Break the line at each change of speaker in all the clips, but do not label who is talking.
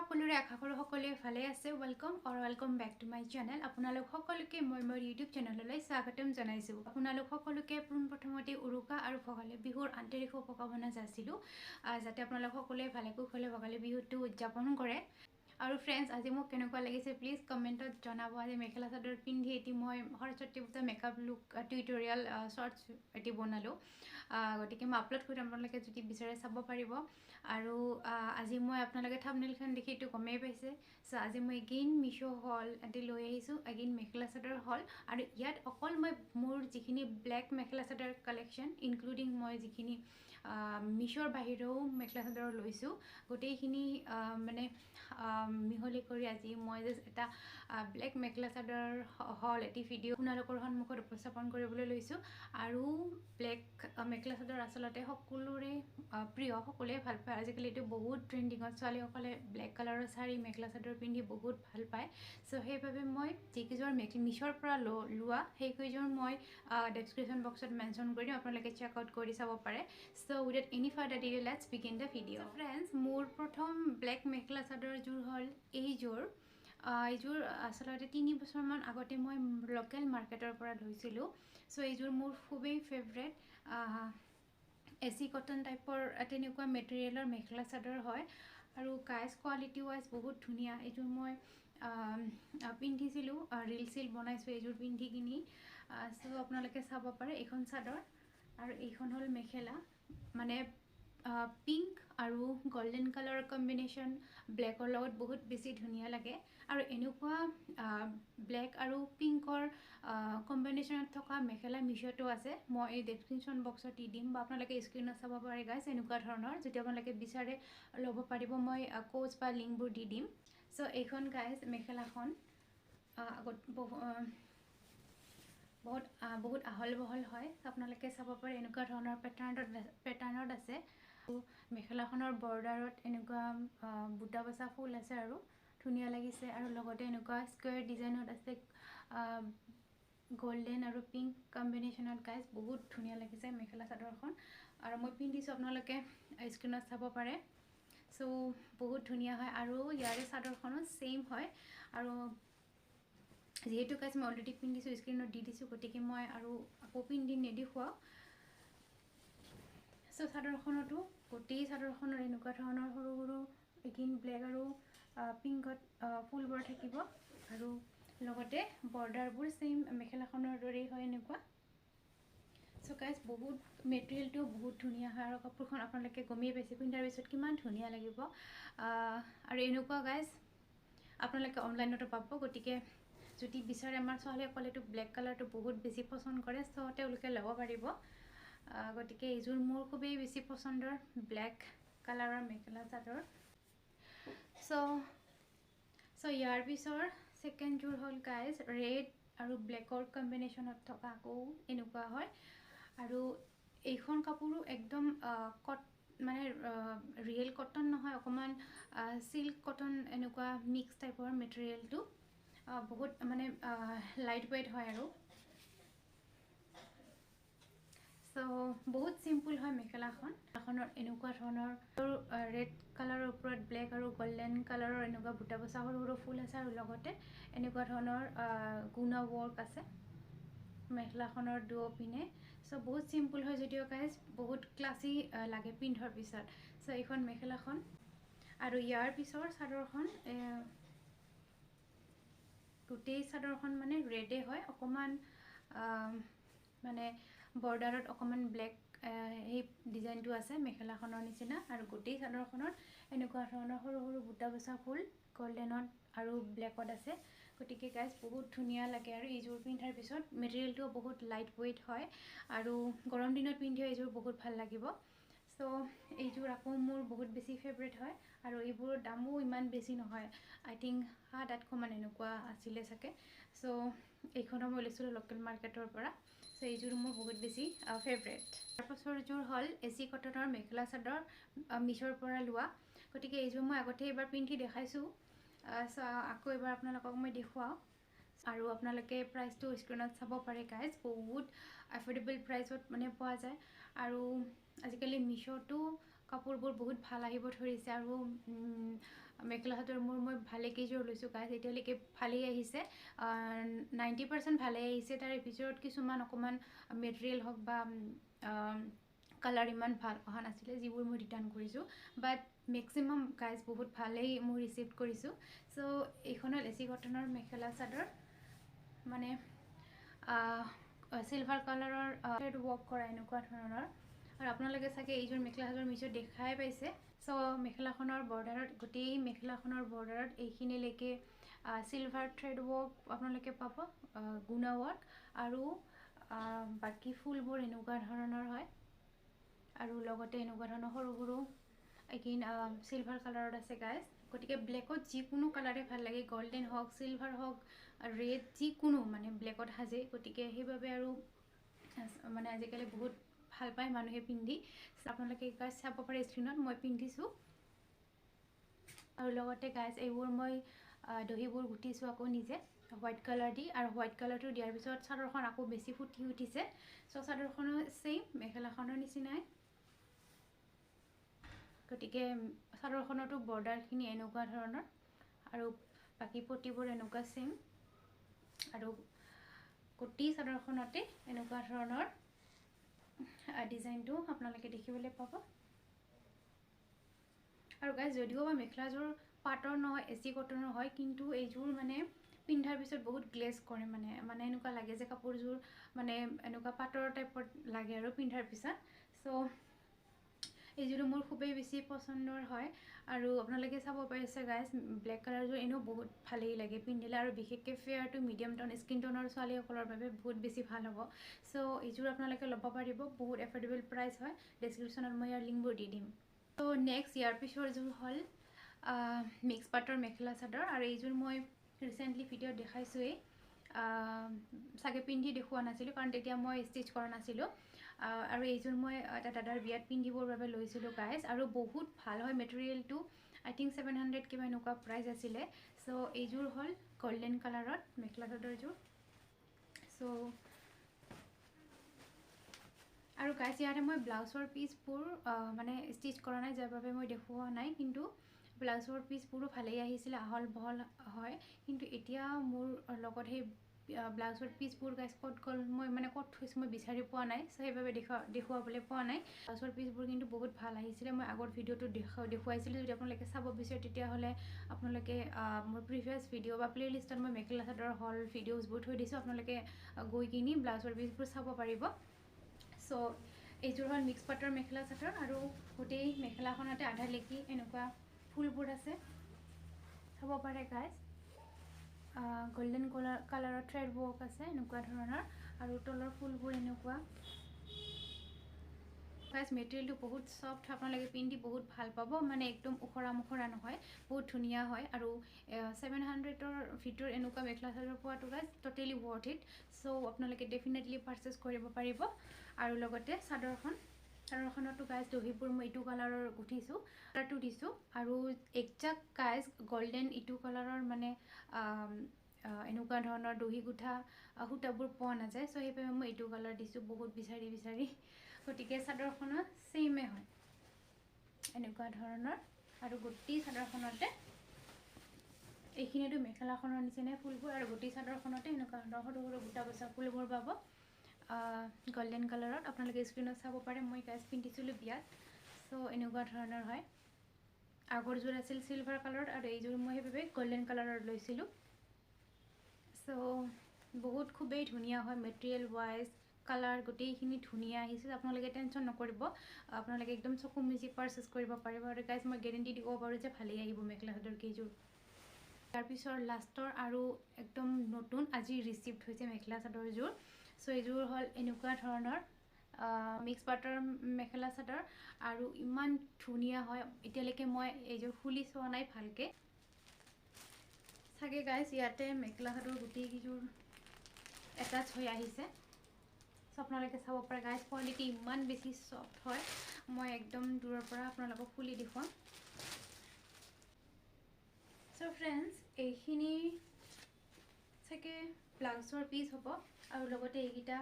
সকলোৰে আশা কৰো সকলোৱে ভালে আছে welcome back to my channel আপোনালোক সকলোকে মই মোৰ ইউটিউব চেনেললৈ স্বাগতম জনাইছো আপোনালোক সকলোকে প্ৰথমতে উৰুকা আৰু ভোগালী বিহুৰ আন্তৰিক শুভকামনা যাচিলো যাতে আপোনালোক সকলোৱে ভালে কুশলে ভোগালী বিহুটো উদযাপন কৰে আৰু ফ্ৰেন্ডস আজি মোক কেনেকুৱা লাগিছে প্লিজ কমেন্টত জনাব আজি মেখেলা চাদৰ পিন্ধি এটি মই সৰস্বতী পূজা মেকআপ লুক টিউটোৰিয়েল শৰ্টস এটি বনালো গতিকে মই আপলোড কৰিম আপোনালোকে যদি বিচাৰে চাব পাৰিব আৰু আজি মই আপোনালোকে থাম্বনেইলখন দেখি তো গমেই পাইছে সো আজি মই এগেইন মিশো হল এটি লৈ আহিছো এগেইন মেখেলা চাদৰ হল আৰু ইয়াত অকল মই মোৰ যিখিনি black mekhela chador collection including মই যিখিনি মিশোৰ বাহিৰেও মেখেলা চাদৰ লৈছো গোটেইখিনি মানে মিহলি কৰি আজি মই জাস্ট এটা ব্ল্যাক মেখেলা চাদৰ হল এটি ভিডিও আপোনালোকৰ সন্মুখত উপস্থাপন কৰিবলৈ লৈছো আৰু ব্ল্যাক মেখেলা চাদৰ আসলতে সকলোৰে প্ৰিয় সকলোৱে ভাল পায় আজিকালি এটো বহুত ট্ৰেন্ডিংত ছোৱালীসকলে ব্ল্যাক কালাৰৰ শাড়ী মেখেলা চাদৰ পিন্ধি বহুত ভাল পায় সো সেইভাবে মই যিকিজৰ মিশোৰ পৰা লোৱা সেইকিজৰ মই ডেসক্ৰিপশন বক্সত মেনশন কৰি দিম আপোনালোকে চেক আউট কৰি চাব পাৰে so without any further delay let's begin the video friends মোৰ প্ৰথম ব্ল্যাক মেখেলা চাদৰ জোৰ হল এইজোৰ এইজোৰ আসলতে 3 বছৰ মান আগতে মই লোকেল মাৰ্কেটৰ পৰা লৈছিলো সো এইজোৰ মোৰ খুবেই ফেভাৰিট এসি কটন টাইপৰ তেনেকুৱা মেটেৰিয়েলৰ মেখেলা চাদৰ হয় আৰু গাইস কোৱালিটি ওয়াইজ বহুত ধুনিয়া এইজোৰ মই পিন্ধিছিলো ৰিল বনাইছো এইজোৰ পিন্ধি কিনি সো আপোনালোকে চাব পাৰে এখন চাদৰ আৰু এইখন হল মেখেলা মানে পিংক আৰু গোল্ডেন কালাৰৰ কম্বিনেশন ব্ল্যাকৰ লগত বহুত বেছি ধুনিয়া লাগে আৰু এনেকুৱা ব্ল্যাক আৰু পিংকৰ কম্বিনেশনত থকা মেখেলা মিশোটো আছে মই এই ডেসক্ৰিপশন বক্সত দি দিম বা আপোনালোকে স্ক্ৰিনত চাব পাৰে গাইস এনেকুৱা ধৰণৰ যদি আপোনালোকে বিচাৰে ল'ব পাৰিব মই কোড বা লিংকবোৰ দি দিম সো এইখন গাইস মেখেলাখন বহুত আহল বহল হয় আপোনালোকে চাব পাৰে এনেকুৱা ধৰণৰ পেটাৰ্নত আছে মেখেলাখনৰ বৰ্ডাৰত এনেকুৱা বুটা বসা ফুল আছে আৰু ধুনিয়া লাগিছে আৰু লগতে এনেকুৱা স্কয়াৰ ডিজাইনত আছে গোল্ডেন আৰু পিংক কম্বিনেশনত গাইস বহুত ধুনিয়া লাগিছে মেখেলা চাদৰখন আৰু মই পিন্ধিছো আপোনালোকে স্ক্ৰিনত চাব পাৰে সো বহুত ধুনিয়া হয় আৰু ইয়াৰে চাদৰখনো সেম হয় আৰু যেহেতু গাইস মই অলৰেডি পিন্ধিছো স্ক্ৰিনত দি দিছো গতিকে মই আৰু আকৌ পিন্ধি নেদিখুৱাও সো চাদৰখনটো গোটেই চাদৰখনৰ এনেকুৱা ধৰণৰ সৰু সৰু এগেইন ব্ল্যাক আৰু পিংকত ফুলবোৰ থাকিব আৰু লগতে বৰ্ডাৰবোৰ সেম মেখেলাখনৰ দৰেই হয় এনেকুৱা সো গাইস বহুত মেটেৰিয়েলটো বহুত ধুনিয়া হয় আৰু কাপোৰখন আপোনালোকে গমেই পাইছে পিন্ধাৰ পিছত কিমান ধুনিয়া লাগিব আৰু এনেকুৱা গাইস আপোনালোকে অনলাইনতো পাব গতিকে যদি বিচাৰে আমাৰ ছোৱালীসকলেটো ব্ল্যাক কালাৰটো বহুত বেছি পছন্দ কৰে সো তেওঁলোকে ল'ব পাৰিব গতিকে এইজোৰ মোৰ খুবেই বেছি পছন্দৰ ব্ল্যাক কালাৰৰ মেখেলা চাদৰ সো ইয়াৰ পিছৰ সেকেন্ড জোৰ হল গাইস ৰেড আৰু ব্ল্যাকৰ কম্বিনেশনত থকা আকৌ এনেকুৱা হয় আৰু এইখন কাপোৰো একদম মানে ৰিয়েল কটন নহয় অকমান সিল্ক কটন এনেকুৱা মিক্স টাইপৰ মেটেৰিয়েলটো বহুত মানে লাইট ওয়েট হয় আৰু সো বহুত সিম্পল হয় মেখেলাখন এখনৰ এনেকুৱা ধৰণৰ ৰেড কালাৰৰ ওপৰত ব্ল্যাক আৰু গোল্ডেন কালাৰৰ এনেকুৱা বুটা বসা সৰু সৰু ফুল আছে আৰু লগতে এনেকুৱা ধৰণৰ গুণা ওয়াৰ্ক আছে মেখেলাখনৰ দুও পিনে সো বহুত সিম্পল হয় যদিও গাইস বহুত ক্লাসি লাগে পিন্ধাৰ পিছত সো এইখন মেখেলাখন আৰু ইয়াৰ পিছৰ চাদৰখন গোটেই চাদৰখন মানে ৰেডে হয় অকমান মানে বৰ্ডাৰত অকমান ব্ল্যাক এই ডিজাইনটো আছে মেখেলাখনৰ নিচিনা আৰু গোটেই চাদৰখনৰ এনেকুৱা ধৰণৰ সৰু সৰু বুটা বসা ফুল গোল্ডেনত আৰু ব্ল্যাকত আছে গতিকে গাইস বহুত ধুনিয়া লাগে আৰু এইজোৰ পিন্ধাৰ পিছত মেটেৰিয়েলটো বহুত লাইট ওয়েট হয় আৰু গৰম দিনত পিন্ধিও এইজোৰ বহুত ভাল লাগিব সো এইজোৰ আকৌ মোৰ বহুত বেছি ফেভাৰিট হয় আৰু এইবোৰ দামো ইমান বেছি নহয় আই থিংক 7-800 মান এনেকুৱা আছিলে থাকে সো এইখন মই লৈছিলো লোকেল মাৰ্কেটৰ পৰা সো এইজোৰ মোৰ বহুত বেছি ফেভাৰিট তাৰপাছৰ জোৰ হল এসি কটনৰ মেখেলা চাদৰ মিশোৰ পৰা লোৱা গতিকে এইজোৰ মই আগতে এবাৰ পিন্ধি দেখাইছো সো আকৌ এবাৰ আপোনালোকক মই দেখুৱাও আৰু আপোনালোকে প্ৰাইসটো স্ক্ৰিনত চাব পাৰে গাইস বহুত এফৰ্ডেবল প্ৰাইসত মানে পোৱা যায় আৰু আজিকালি মিশোটো কাপোৰবোৰ বহুত ভাল আহিব ধৰিছে আৰু মেখেলা চাদৰ মই ভালে কেইযোৰ লৈছোঁ গাইজ এতিয়ালৈকে ভালেই আহিছে 90% ভালেই আহিছে তাৰে ভিতৰত কিছুমান অকণমান মেটেৰিয়েল হওক বা কালাৰ ইমান ভাল অহা নাছিলে যিবোৰ মই ৰিটাৰ্ণ কৰিছোঁ বাট মেক্সিমাম গাইজ বহুত ভালেই মই ৰিচিভ কৰিছোঁ চ' এইখন হ'ল এচি কটনৰ মেখেলা চাদৰ মানে চিলভাৰ কালাৰৰ থ্ৰেড ৱৰ্ক কৰা এনেকুৱা ধৰণৰ আৰু আপোনালোকে চাগে এইযোৰ মেখেলা চাদৰ মিছত দেখাই পাইছে চ' মেখেলাখনৰ বৰ্ডাৰত গোটেই মেখেলাখনৰ বৰ্ডাৰত এইখিনিলৈকে চিলভাৰ থ্ৰেড ৱৰ্ক আপোনালোকে পাব গুণা ৱৰ্ক আৰু বাকী ফুলবোৰ এনেকুৱা ধৰণৰ হয় আৰু লগতে এনেকুৱা ধৰণৰ সৰু সৰু এগেইন চিলভাৰ কালাৰত আছে গাইজ গতিকে ব্লেকত যিকোনো কালাৰে ভাল লাগে গল্ডেন হওক চিলভাৰ হওক ৰেড যিকোনো মানে ব্লেকত সাজে গতিকে সেইবাবে আৰু মানে আজিকালি বহুত ভাল পায় মানুহে পিন্ধি আপোনালোকে গাইজ চাব পাৰে স্ক্ৰীণত মই পিন্ধিছোঁ আৰু লগতে গাইজ এইবোৰ মই দহিবোৰ গুঠিছোঁ আকৌ নিজে হোৱাইট কালাৰ দি আৰু হোৱাইট কালাৰটো দিয়াৰ পিছত চাদৰখন আকৌ বেছি ফুটি উঠিছে চ' চাদৰখনো ছেইম মেখেলাখনৰ নিচিনাই গতিকে চাদৰখনতো বৰ্ডাৰখিনি এনেকুৱা ধৰণৰ আৰু বাকী পটিবোৰ এনেকুৱা ছেইম আৰু গোটেই চাদৰখনতে এনেকুৱা ধৰণৰ ডিজাইনটো আপোনালোকে দেখিবলৈ পাব আৰু গাইজ যদিও বা মেখেলাযোৰ পাটৰ নহয় এচি কটনৰ হয় কিন্তু এইযোৰ মানে পিন্ধাৰ পিছত বহুত গ্লেজ কৰে মানে এনেকুৱা লাগে যে কাপোৰযোৰ মানে এনেকুৱা পাটৰ টাইপত লাগে আৰু পিন্ধাৰ পিছত চ' এইযোৰো মোৰ খুবেই বেছি পচন্দৰ হয় আৰু আপোনালোকে চাব পাৰিছে গাইজ ব্লেক কালাৰযোৰ এনেও বহুত ভালেই লাগে পিন্ধিলে আৰু বিশেষকৈ fair to medium tone skin টনৰ ছোৱালীসকলৰ বাবে বহুত বেছি ভাল হ'ব চ' এইযোৰ আপোনালোকে ল'ব পাৰিব বহুত এফৰ্ডেবল প্ৰাইচ হয় ডেছক্ৰিপশ্যনত মই ইয়াৰ লিংকবোৰ দি দিম ত' নেক্সট ইয়াৰ পিছৰযোৰ হ'ল মিক্স পাটৰ মেখেলা চাদৰ আৰু এইযোৰ মই ৰিচেণ্টলি ভিডিঅ'ত দেখাইছোঁৱেই চাগে পিন্ধি দেখুওৱা নাছিলোঁ কাৰণ তেতিয়া মই ষ্টিচ কৰা নাছিলোঁ আৰু এইযোৰ মই এটা দাদাৰ বিয়াত পিন্ধিবৰ বাবে লৈছিলোঁ গাইজ আৰু বহুত ভাল হয় মেটেৰিয়েলটো আই থিংক 700 কিবা এনেকুৱা প্ৰাইচ আছিলে চ' এইযোৰ হ'ল গল্ডেন কালাৰত মেখেলা চাদৰযোৰ চ' আৰু গাইজ ইয়াতে মই ব্লাউজৰ পিচবোৰ মানে ষ্টিচ কৰা নাই যাৰ বাবে মই দেখুওৱা নাই কিন্তু ব্লাউজৰ পিচবোৰো ভালেই আহিছিলে আহল বহল হয় কিন্তু এতিয়া মোৰ লগত সেই ব্লাউজৰ পিচবোৰ গাইজ ক'ত গ'ল মই মানে ক'ত থৈছোঁ মই বিচাৰি পোৱা নাই চ' সেইবাবে দেখুৱাবলৈ পোৱা নাই ব্লাউজৰ পিচবোৰ কিন্তু বহুত ভাল আহিছিলে মই আগৰ ভিডিঅ'টো দেখুৱাইছিলোঁ যদি আপোনালোকে চাব বিচাৰে তেতিয়াহ'লে আপোনালোকে মোৰ প্ৰিভিয়াছ ভিডিঅ' বা প্লে'লিষ্টত মই মেখেলা চাদৰ হল ভিডিঅ'জবোৰ থৈ দিছোঁ আপোনালোকে গৈ কিনি ব্লাউজৰ পিচবোৰ চাব পাৰিব চ' এইযোৰ হ'ল মিক্স পাটৰ মেখেলা চাদৰ আৰু গোটেই মেখেলাখনতে আধালেকি এনেকুৱা ফুলবোৰ আছে চাব পাৰে গাইজ গল্ডেন কালাৰৰ থ্ৰেড ৱৰ্ক আছে এনেকুৱা ধৰণৰ আৰু তলৰ ফুলবোৰ এনেকুৱা গাইজ মেটেৰিয়েলটো বহুত ছফ্ট আপোনালোকে পিন্ধি বহুত ভাল পাব মানে একদম উখৰা মুখৰা নহয় বহুত ধুনীয়া হয় আৰু 700ৰ ভিতৰত এনেকুৱা মেখেলা চাদৰ পোৱাটো গাইজ ট'টেলি ৱৰ্থ ইট চ' আপোনালোকে ডেফিনেটলি পাৰচেছ কৰিব পাৰিব আৰু লগতে চাদৰখনতো গাইজ দহিবোৰ মই ইটো কালাৰৰ গুঠিছোঁ কালাৰটো দিছোঁ আৰু একজাক্ট গাইজ গল্ডেন ইটো কালাৰৰ মানে এনেকুৱা ধৰণৰ দহি গুঠা সূতাবোৰ পোৱা নাযায় চ' সেইবাবে মই এইটো কালাৰ দিছোঁ বহুত বিচাৰি গতিকে চাদৰখনত ছেইমে হয় এনেকুৱা ধৰণৰ আৰু গোটেই চাদৰখনতে এইখিনিতো মেখেলাখনৰ নিচিনাই ফুলবোৰ আৰু গোটেই চাদৰখনতে এনেকুৱা ধৰণৰ সৰু সৰু গোটা বচা ফুলবোৰ পাব গল্ডেন কালাৰত আপোনালোকে স্ক্ৰীণত চাব পাৰে মই গাইজ পিন্ধিছিলোঁ বিয়াত চ' এনেকুৱা ধৰণৰ হয় আগৰযোৰ আছিল চিলভাৰ কালাৰত আৰু এইযোৰ মই সেইবাবে গল্ডেন কালাৰত লৈছিলোঁ চ' বহুত খুবেই ধুনীয়া হয় মেটেৰিয়েল ৱাইজ কালাৰ গোটেইখিনি ধুনীয়া আহিছে আপোনালোকে টেনশ্যন নকৰিব আপোনালোকে একদম চকু মুজি পাৰচেছ কৰিব পাৰিব আৰু গাইজ মই গেৰেণ্টি দিব পাৰোঁ যে ভালেই আহিব মেখেলা চাদৰ কেইযোৰ তাৰপিছত লাষ্টৰ আৰু একদম নতুন আজি ৰিচিভড হৈছে মেখেলা চাদৰযোৰ চ' এইযোৰ হ'ল এনেকুৱা ধৰণৰ মিক্স পাটৰ মেখেলা চাদৰ আৰু ইমান ধুনীয়া হয় এতিয়ালৈকে মই এইযোৰ খুলি চোৱা নাই ভালকৈ চাগে গাইজ ইয়াতে মেখেলা চাদৰ গোটেইকেইযোৰ এটাচ হৈ আহিছে চ' আপোনালোকে চাব পাৰে গাইজ কোৱালিটি ইমান বেছি ছফ্ট হয় মই একদম দূৰৰ পৰা আপোনালোকক খুলি দেখুৱাম চ' ফ্ৰেণ্ডছ এইখিনি চাগে ব্লাউজৰ পিচ হ'ব আৰু লগতে এইকেইটা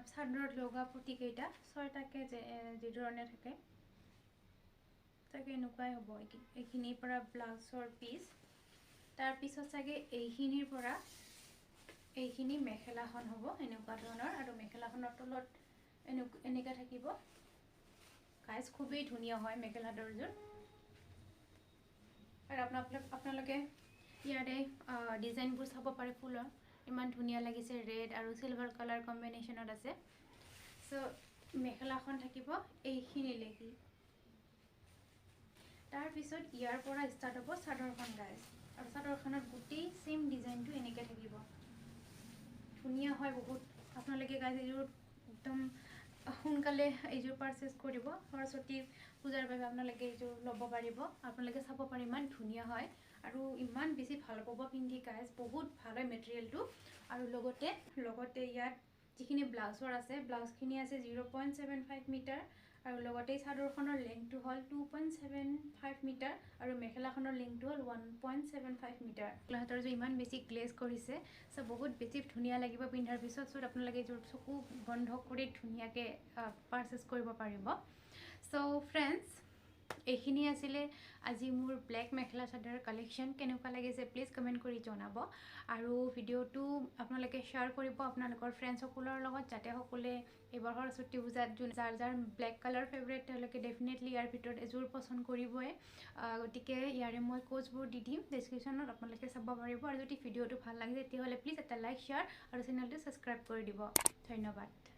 চাদৰত লগা পটিকেইটা 6টাকৈ যিধৰণে থাকে চাগে এনেকুৱাই হ'ব এইখিনিৰ পৰা ব্লাউজৰ পিচ তাৰ পিছত চাগে এইখিনিৰ পৰা এইখিনি মেখেলাখন হ'ব এনেকুৱা ধৰণৰ আৰু মেখেলাখনৰ তলত এনেকা থাকিব গাইজ খুবেই ধুনীয়া হয় মেখেলা চাদৰযোৰ আৰু আপোনালোকে ইয়াৰে ডিজাইনবোৰ চাব পাৰে ফুলৰ ইমান ধুনীয়া লাগিছে ৰেড আৰু সিলভাৰ কালাৰ কম্বিনেশ্যনত আছে সো মেখেলাখন থাকিব এইখিনিলৈকে তাৰ পিছত ইয়াৰ পৰা ষ্টাৰ্ট হ'ব চাদৰখন গাইজ আৰু চাদৰখনত গোটেই সেম ডিজাইনটো এনেকৈ থাকিব ধুনীয়া হয় বহুত আপোনালোকে গাইজ এইযোৰ একদম সোনকালে এইযোৰ পাৰচেজ কৰিব সৰস্বতী পূজাৰ বাবে আপোনালোকে এইযোৰ ল'ব পাৰিব আপোনালোকে চাব পাৰে ইমান ধুনীয়া হয় আৰু ইমান বেছি ভাল পাব পিন্ধি গাইজ বহুত ভাল হয় মেটেৰিয়েলটো আৰু লগতে ইয়াত যিখিনি ব্লাউজৰ আছে ব্লাউজখিনি আছে 0.75 মিটাৰ আৰু লগতে চাদৰখনৰ লেন্থটো হ'ল 2.75 মিটাৰ আৰু মেখেলাখনৰ লেন্থটো হ'ল 1.75 মিটাৰ মেখেলাটোৰ যে ইমান বেছি গ্লেজ কৰিছে সো বহুত বেছি ধুনীয়া লাগিব পিন্ধাৰ পিছত সো আপোনালোকে এইযোৰ চকু বন্ধ কৰি ধুনীয়াকৈ পাৰচেজ কৰিব পাৰিব সো ফ্ৰেণ্ডছ এইখিনি আছিলে আজি মোৰ ব্লেক মেখেলা চাদৰ কালেকশ্যন কেনেকুৱা লাগিছে প্লিজ কমেণ্ট কৰি জনাব আৰু ভিডিঅ'টো আপোনালোকে শ্বেয়াৰ কৰিব আপোনালোকৰ ফ্ৰেণ্ডসকলৰ লগত যাতে সকলোৱে এইবাৰ সৰস্বতী পূজাত যাৰ ব্লেক কালাৰ ফেভৰেট তেওঁলোকে ডেফিনেটলি ইয়াৰ ভিতৰত এযোৰ পচন্দ কৰিবই গতিকে ইয়াৰে মই কোডছবোৰ দি দিম ডেছক্ৰিপশ্যনত আপোনালোকে চাব পাৰিব আৰু যদি ভিডিঅ'টো ভাল লাগে তেতিয়াহ'লে প্লিজ এটা লাইক শ্বেয়াৰ আৰু চেনেলটো ছাবস্ক্ৰাইব কৰি দিব ধন্যবাদ